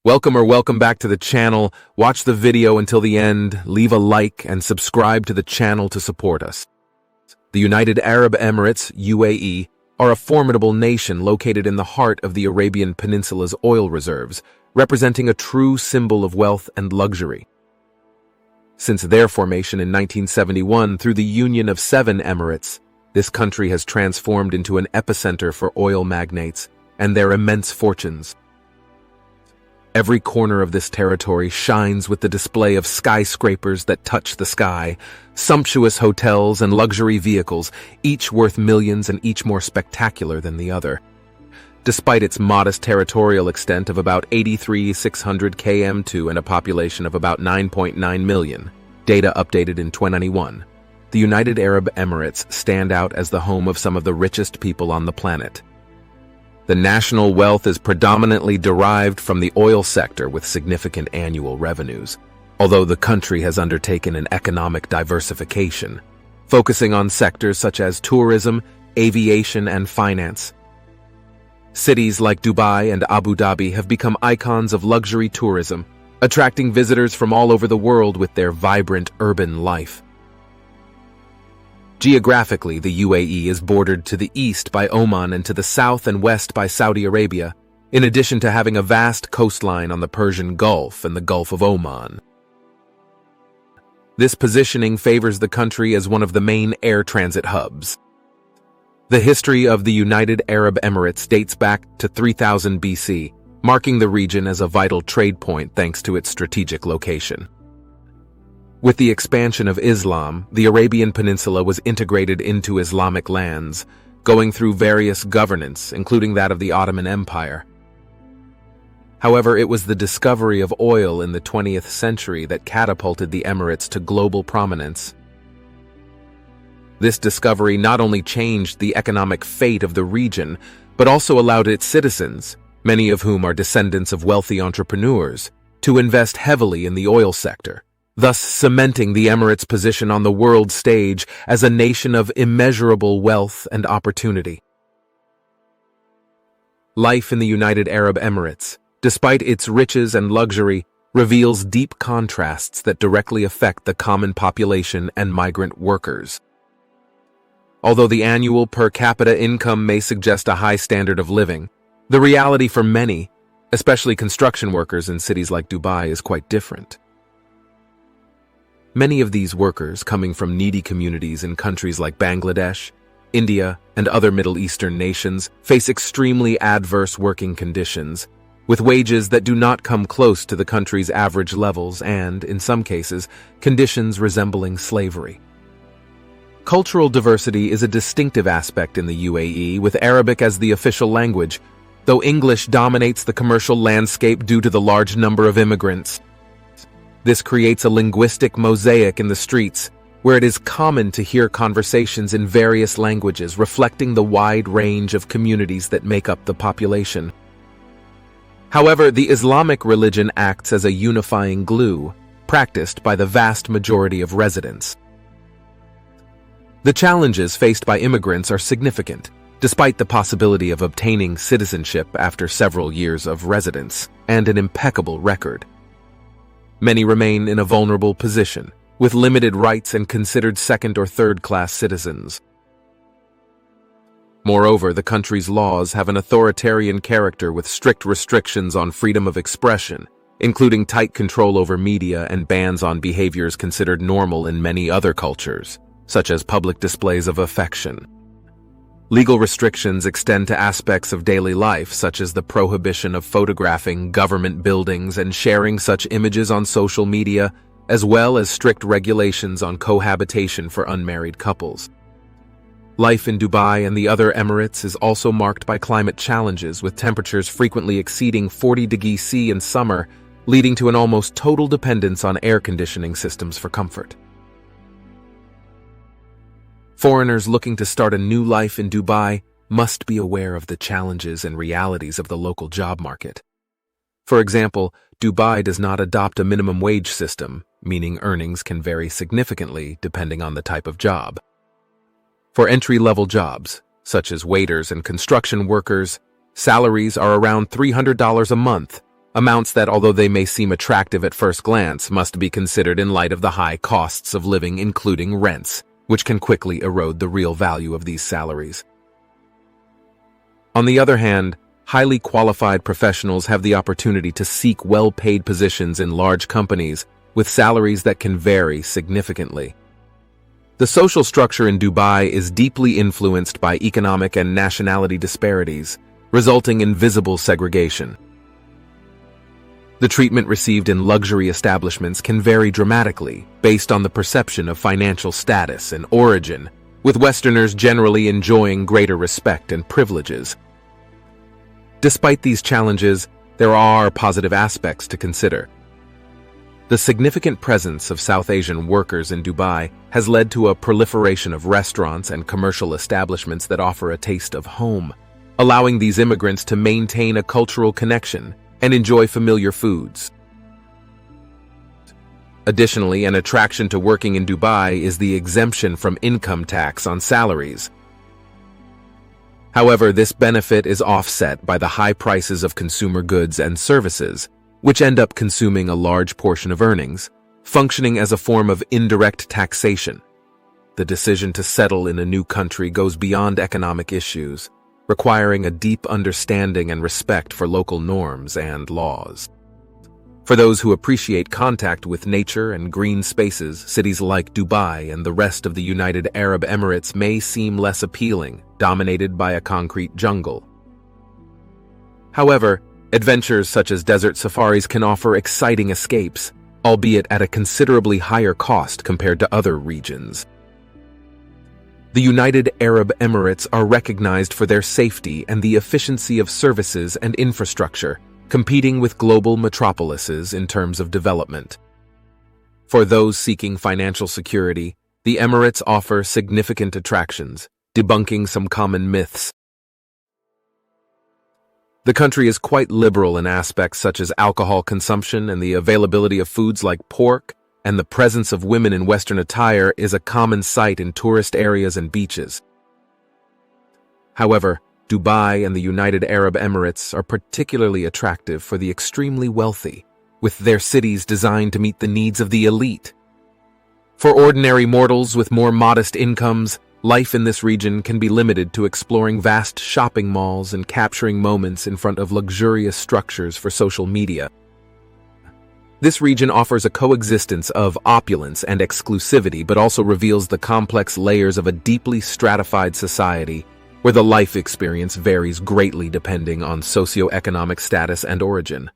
Welcome back to the channel. Watch the video until the end, leave a like, and subscribe to the channel to support us. The United Arab Emirates, UAE, are a formidable nation located in the heart of the Arabian Peninsula's oil reserves, representing a true symbol of wealth and luxury. Since their formation in 1971 through the union of 7 Emirates, this country has transformed into an epicenter for oil magnates and their immense fortunes. Every corner of this territory shines with the display of skyscrapers that touch the sky, sumptuous hotels and luxury vehicles, each worth millions and each more spectacular than the other. Despite its modest territorial extent of about 83,600 km2 and a population of about 9.9 million, data updated in 2021, the United Arab Emirates stand out as the home of some of the richest people on the planet. The national wealth is predominantly derived from the oil sector with significant annual revenues, although the country has undertaken an economic diversification, focusing on sectors such as tourism, aviation, and finance. Cities like Dubai and Abu Dhabi have become icons of luxury tourism, attracting visitors from all over the world with their vibrant urban life. Geographically, the UAE is bordered to the east by Oman and to the south and west by Saudi Arabia, in addition to having a vast coastline on the Persian Gulf and the Gulf of Oman. This positioning favors the country as one of the main air transit hubs. The history of the United Arab Emirates dates back to 3000 BC, marking the region as a vital trade point thanks to its strategic location. With the expansion of Islam, the Arabian Peninsula was integrated into Islamic lands, going through various governance, including that of the Ottoman Empire. However, it was the discovery of oil in the 20th century that catapulted the Emirates to global prominence. This discovery not only changed the economic fate of the region, but also allowed its citizens, many of whom are descendants of wealthy entrepreneurs, to invest heavily in the oil sector, thus cementing the Emirates' position on the world stage as a nation of immeasurable wealth and opportunity. Life in the United Arab Emirates, despite its riches and luxury, reveals deep contrasts that directly affect the common population and migrant workers. Although the annual per capita income may suggest a high standard of living, the reality for many, especially construction workers in cities like Dubai, is quite different. Many of these workers, coming from needy communities in countries like Bangladesh, India, and other Middle Eastern nations, face extremely adverse working conditions, with wages that do not come close to the country's average levels and, in some cases, conditions resembling slavery. Cultural diversity is a distinctive aspect in the UAE, with Arabic as the official language, though English dominates the commercial landscape due to the large number of immigrants. This creates a linguistic mosaic in the streets, where it is common to hear conversations in various languages reflecting the wide range of communities that make up the population. However, the Islamic religion acts as a unifying glue, practiced by the vast majority of residents. The challenges faced by immigrants are significant, despite the possibility of obtaining citizenship after several years of residence and an impeccable record. Many remain in a vulnerable position, with limited rights and considered second- or third-class citizens. Moreover, the country's laws have an authoritarian character with strict restrictions on freedom of expression, including tight control over media and bans on behaviors considered normal in many other cultures, such as public displays of affection. Legal restrictions extend to aspects of daily life, such as the prohibition of photographing government buildings and sharing such images on social media, as well as strict regulations on cohabitation for unmarried couples. Life in Dubai and the other Emirates is also marked by climate challenges, with temperatures frequently exceeding 40 degrees C in summer, leading to an almost total dependence on air conditioning systems for comfort. Foreigners looking to start a new life in Dubai must be aware of the challenges and realities of the local job market. For example, Dubai does not adopt a minimum wage system, meaning earnings can vary significantly depending on the type of job. For entry-level jobs, such as waiters and construction workers, salaries are around $300 a month, amounts that, although they may seem attractive at first glance, must be considered in light of the high costs of living, including rents, which can quickly erode the real value of these salaries. On the other hand, highly qualified professionals have the opportunity to seek well-paid positions in large companies with salaries that can vary significantly. The social structure in Dubai is deeply influenced by economic and nationality disparities, resulting in visible segregation. The treatment received in luxury establishments can vary dramatically based on the perception of financial status and origin, with Westerners generally enjoying greater respect and privileges. Despite these challenges, there are positive aspects to consider. The significant presence of South Asian workers in Dubai has led to a proliferation of restaurants and commercial establishments that offer a taste of home, allowing these immigrants to maintain a cultural connection and enjoy familiar foods. Additionally, an attraction to working in Dubai is the exemption from income tax on salaries. However, this benefit is offset by the high prices of consumer goods and services, which end up consuming a large portion of earnings, functioning as a form of indirect taxation. The decision to settle in a new country goes beyond economic issues, requiring a deep understanding and respect for local norms and laws. For those who appreciate contact with nature and green spaces, cities like Dubai and the rest of the United Arab Emirates may seem less appealing, dominated by a concrete jungle. However, adventures such as desert safaris can offer exciting escapes, albeit at a considerably higher cost compared to other regions. The United Arab Emirates are recognized for their safety and the efficiency of services and infrastructure, competing with global metropolises in terms of development. For those seeking financial security, the Emirates offer significant attractions, debunking some common myths. The country is quite liberal in aspects such as alcohol consumption, and the availability of foods like pork, and the presence of women in Western attire is a common sight in tourist areas and beaches. However, Dubai and the United Arab Emirates are particularly attractive for the extremely wealthy, with their cities designed to meet the needs of the elite. For ordinary mortals with more modest incomes, life in this region can be limited to exploring vast shopping malls and capturing moments in front of luxurious structures for social media. This region offers a coexistence of opulence and exclusivity, but also reveals the complex layers of a deeply stratified society where the life experience varies greatly depending on socioeconomic status and origin.